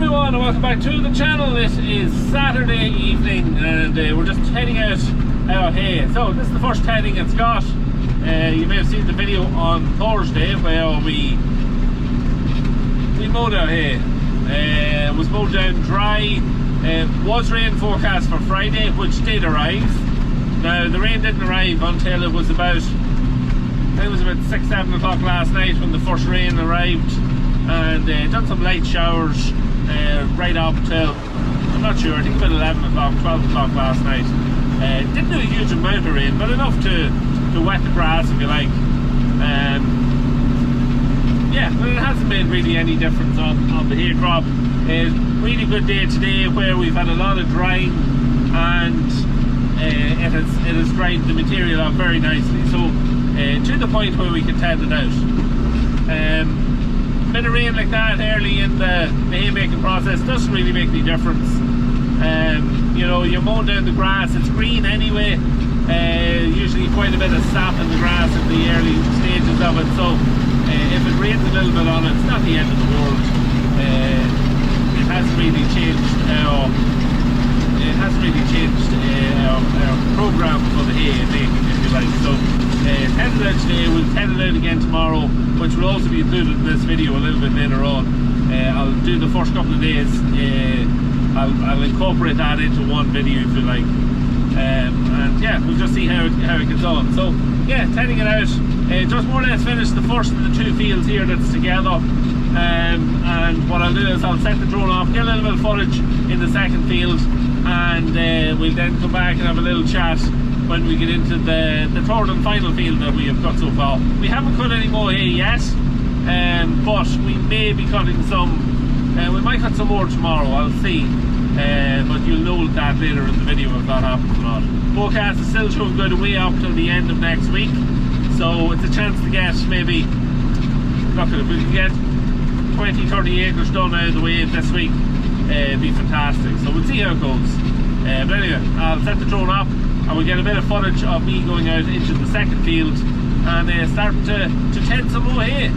everyone, and welcome back to the channel. This is Saturday evening and we're just heading out hay. So this is the first heading it's got. You may have seen the video on Thursday where we mowed out hay. It was mowed down dry. Was rain forecast for Friday, which did arrive. Now the rain didn't arrive until it was about, I think it was about 6-7 o'clock last night when the first rain arrived, and done some light showers right up till, I'm not sure, I think about 11 o'clock, 12 o'clock last night. Didn't do a huge amount of rain, but enough to wet the grass, if you like. Yeah, but it hasn't made really any difference on the hay crop. Really good day today where we've had a lot of drying, and it has dried the material out very nicely. So to the point where we can tend it out. A bit of rain like that early in the haymaking process doesn't really make any difference. You know, you're mowing down the grass, it's green anyway. Usually quite a bit of sap in the grass in the early stages of it, so if it rains a little bit on it, it's not the end of the world. It hasn't really changed our program for the hay making, if you like. So headed out today, we'll head it out again tomorrow, which will also be included in this video a little bit later on. I'll do the first couple of days. I'll incorporate that into one video, if you like. And yeah, we'll just see how it gets on. So yeah, heading it out. Just more or less finished the first of the two fields here that's together. And what I'll do is I'll set the drone off, get a little bit of footage in the second field, and we'll then come back and have a little chat when we get into the third and final field that we have got so far. We haven't cut any more hay yet, but we may be cutting some. We might cut some more tomorrow, I'll see. But you'll know that later in the video if that happens or not. Forecast is still showing good way up till the end of next week, so it's a chance to get maybe, look, if we can get 20-30 acres done out of the way this week, it'd be fantastic. So we'll see how it goes. But anyway, I'll set the drone up and we'll get a bit of footage of me going out into the second field and starting to tend some more hay.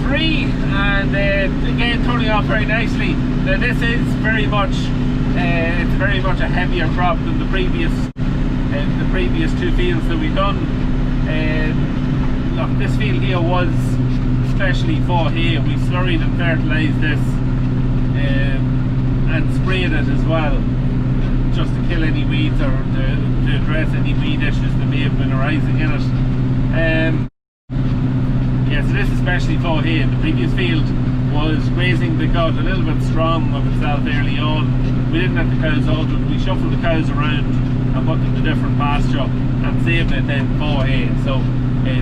3, and again turning off very nicely. Now this is very much it's very much a heavier crop than the previous 2 fields that we've done. Look, this field here was especially for hay. We slurried and fertilised this and sprayed it as well, just to kill any weeds or to address any weed issues that may have been arising in it. Yeah, so this is especially for hay. The previous field was grazing that got a little bit strong of itself early on. We didn't have the cows altered. We shuffled the cows around and put them to different pasture and saved it then for hay. So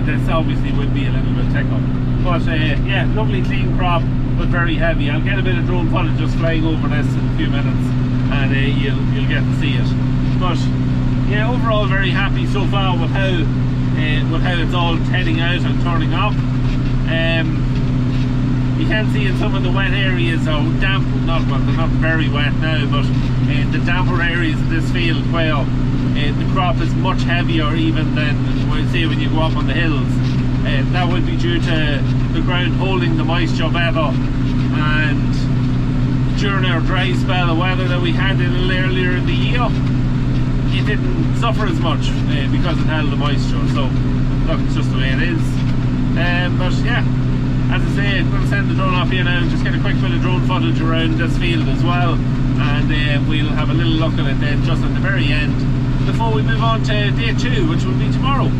this obviously would be a little bit tick up. But yeah, lovely clean crop, but very heavy. I'll get a bit of drone footage just flying over this in a few minutes, and you'll get to see it. But yeah, overall very happy so far with how it's all heading out and turning up. You can see in some of the wet areas, or damp, they're not very wet now, but the damper areas of this field where the crop is much heavier even than, say, when you go up on the hills. That would be due to the ground holding the moisture better, and during our dry spell of weather that we had a little earlier in the year, it didn't suffer as much because it held the moisture. So look, it's just the way it is. But yeah, as I say, I'm going to send the drone off here now and just get a quick bit of drone footage around this field as well, and we'll have a little look at it then just at the very end before we move on to day 2, which will be tomorrow.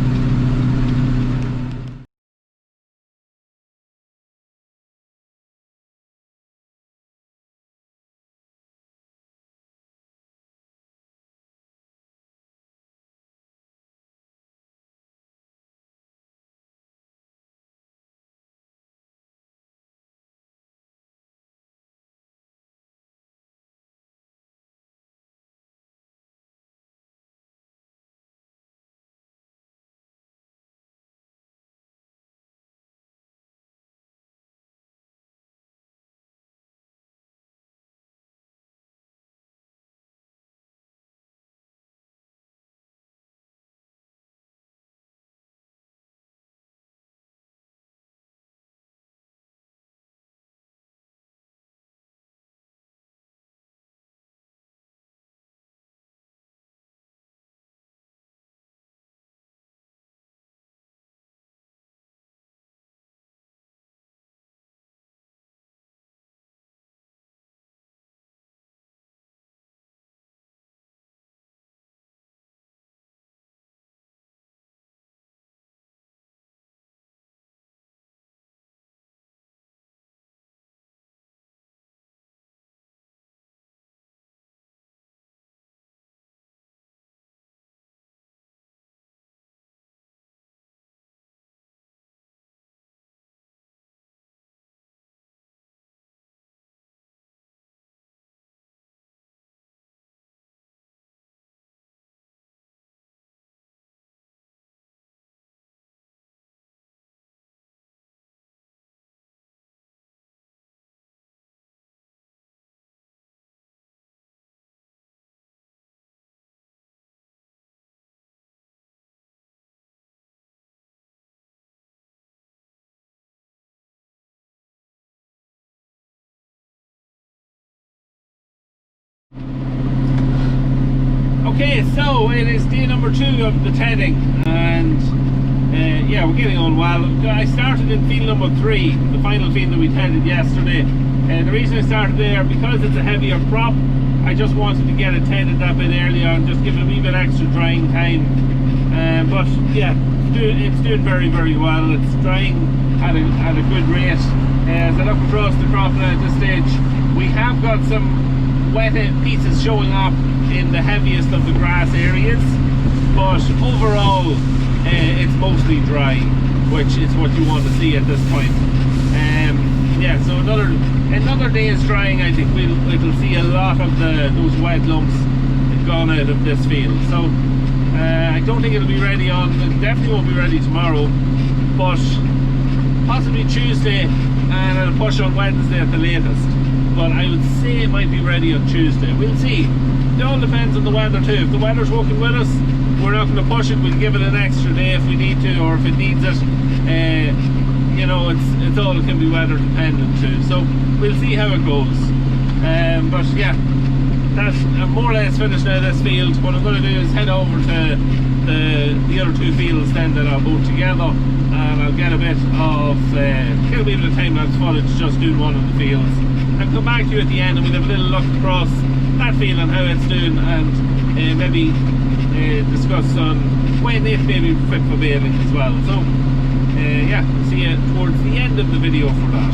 Okay, so it is day number 2 of the tedding, and yeah, we're getting on well. I started in field number 3, the final field that we tedded yesterday. The reason I started there, because it's a heavier crop, I just wanted to get it tedded that bit earlier and just give it a wee bit extra drying time. But yeah, it's doing very, very well. It's drying at a good rate. As I look across the crop now at this stage, we have got some wet pieces showing up in the heaviest of the grass areas, but overall it's mostly dry, which is what you want to see at this point. Yeah, so another day's drying, I think it'll see a lot of those wet lumps gone out of this field. So I don't think it'll be ready it definitely won't be ready tomorrow, but possibly Tuesday, and it'll push on Wednesday at the latest. But I would say it might be ready on Tuesday. We'll see. It all depends on the weather too. If the weather's working with us, we're not going to push it. We'll give it an extra day if we need to, or if it needs it. you know, it's all can be weather dependent too. So we'll see how it goes. But yeah, that's more or less finished now this field. What I'm going to do is head over to the other two fields then that I'll both together, and I'll get a bit of get a bit of time-lapse footage just doing one of the fields, and come back to you at the end and we'll have a little look across that field and how it's doing, and maybe discuss on when it may be fit for baling as well. So yeah, see you towards the end of the video for that.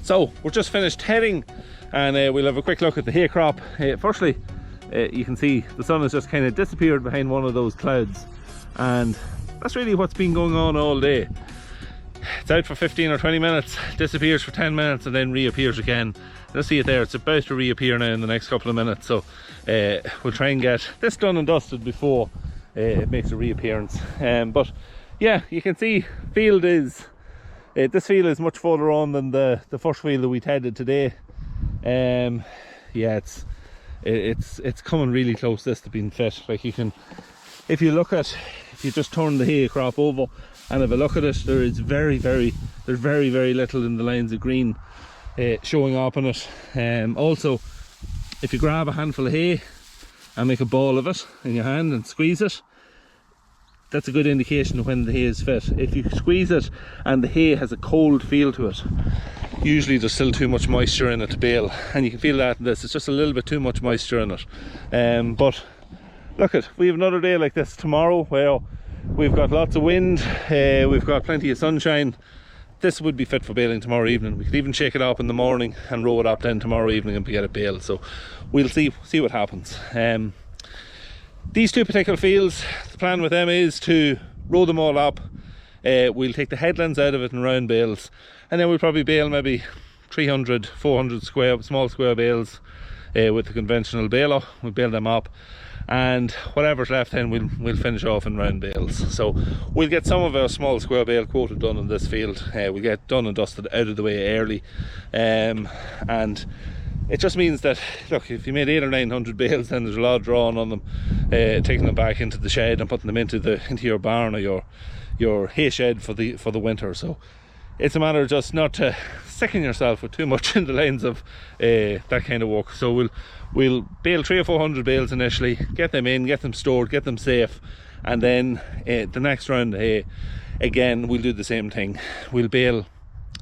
So we're just finished heading, and we'll have a quick look at the hay crop. Firstly, you can see the sun has just kind of disappeared behind one of those clouds, and that's really what's been going on all day. It's out for 15 or 20 minutes, disappears for 10 minutes, and then reappears again. Let's see it there, it's about to reappear now in the next couple of minutes. So we'll try and get this done and dusted before it makes a reappearance. But yeah, you can see field is this field is much further on than the first field that we headed today. Yeah, it's coming really close, this, to being fit. Like, you can, if you just turn the hay crop over and have a look at it, there's very little in the lines of green showing up on it. Also, if you grab a handful of hay and make a ball of it in your hand and squeeze it, that's a good indication of when the hay is fit. If you squeeze it and the hay has a cold feel to it, usually there's still too much moisture in it to bale, and you can feel that in this. It's just a little bit too much moisture in it. But look, we have another day like this tomorrow where we've got lots of wind, we've got plenty of sunshine. This would be fit for baling tomorrow evening. We could even shake it up in the morning and row it up then tomorrow evening and get it baled. So we'll see what happens. These two particular fields, the plan with them is to row them all up. We'll take the headlands out of it in round bales, and then we'll probably bale maybe 300, 400 small square bales with the conventional baler. We'll bale them up, and whatever's left then we'll finish off in round bales. So we'll get some of our small square bale quota done in this field. We'll get done and dusted out of the way early, and it just means that, look, if you made 800 or 900 bales, then there's a lot of drawing on them, taking them back into the shed and putting them into your barn or your hay shed for the winter. So it's a matter of just not to sicken yourself with too much in the lanes of that kind of work. So we'll bale 300 or 400 bales initially, get them in, get them stored, get them safe, and then the next round again we'll do the same thing. We'll bale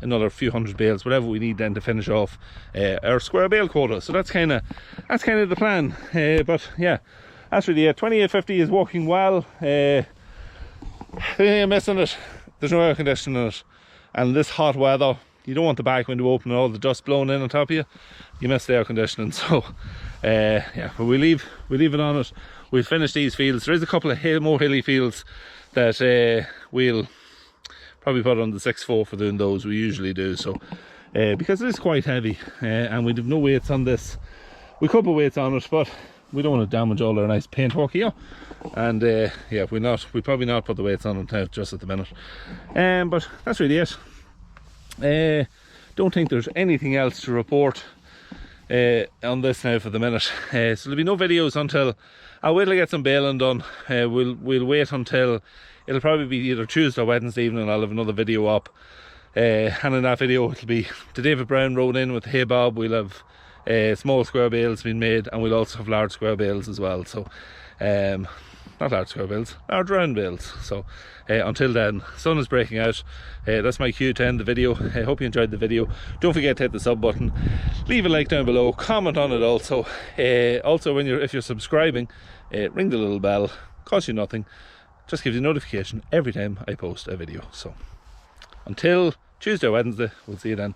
another few hundred bales, whatever we need then to finish off our square bale quota. So that's kind of the plan. But yeah, that's really it. 2850 is working well. The thing I'm missing it, there's no air conditioning in it, and this hot weather, you don't want the back window open and all the dust blowing in on top of you. You miss the air conditioning. So yeah, but we leave it on it. We'll finish these fields. There is a couple of more hilly fields that we'll probably put on the 6-4 for doing those. We usually do, so because it is quite heavy, and we have no weights on this. We could put weights on it, but we don't want to damage all our nice paintwork here. And yeah, we'll probably not put the weights on it just at the minute. But that's really it. Don't think there's anything else to report on this now for the minute. So there'll be no videos until I'll wait till I get some baling done. We'll wait until it'll probably be either Tuesday or Wednesday evening. I'll have another video up, and in that video it'll be the David Brown road in with the hay bob. We'll have small square bales being made, and we'll also have large square bales as well. So not large square bales, large round bales. So until then, sun is breaking out. That's my cue to end the video. I hope you enjoyed the video. Don't forget to hit the sub button, leave a like down below, comment on it also. Also, if you're subscribing, ring the little bell. Costs you nothing, just gives you notification every time I post a video. So until Tuesday or Wednesday, we'll see you then.